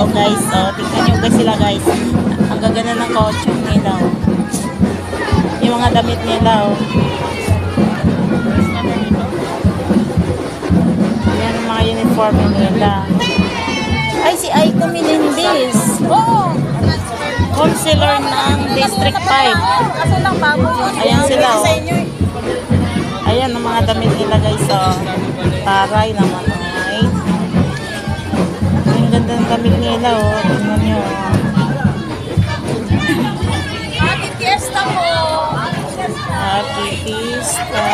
ilaw guys. Oh, tingnan nyo guys sila guys. Ang gaganda ng costume nila. Oh. Yung mga damit nila. Oh. Yan ang mga uniform nila. Ay, si Aiko Melendez. Oh! Councilor ng District 5. Ayan sila. Oh. Ayan ang mga damit nila guys. Oh. Taray naman. Ay. Ang ganda ng damit nila. Oh. Tingnan nyo. Happy Fiesta po! Happy Fiesta.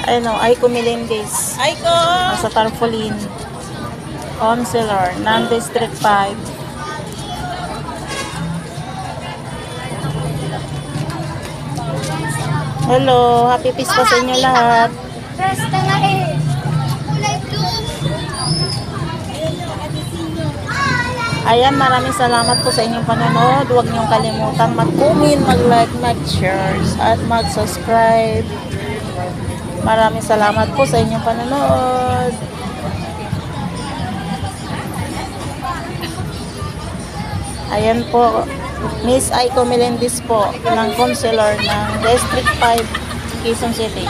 Ano, Aiko Melendez. Aiko! Sa Tarpaulin. Councilor ng District 5. Hello, happy Fiesta sa inyo lahat. Fiesta na eh! Ayan, maraming salamat po sa inyong panonood. Huwag niyong kalimutan mag-comment, mag-like, mag-share, at mag-subscribe. Maraming salamat po sa inyong panonood. Ayan po, Miss Aiko Melendez po, ng Councilor ng District 5, Quezon City.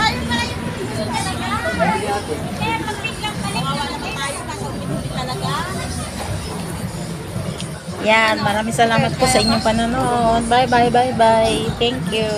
Yan, maraming salamat po sa inyong panonood. Bye, bye, bye, bye. Thank you.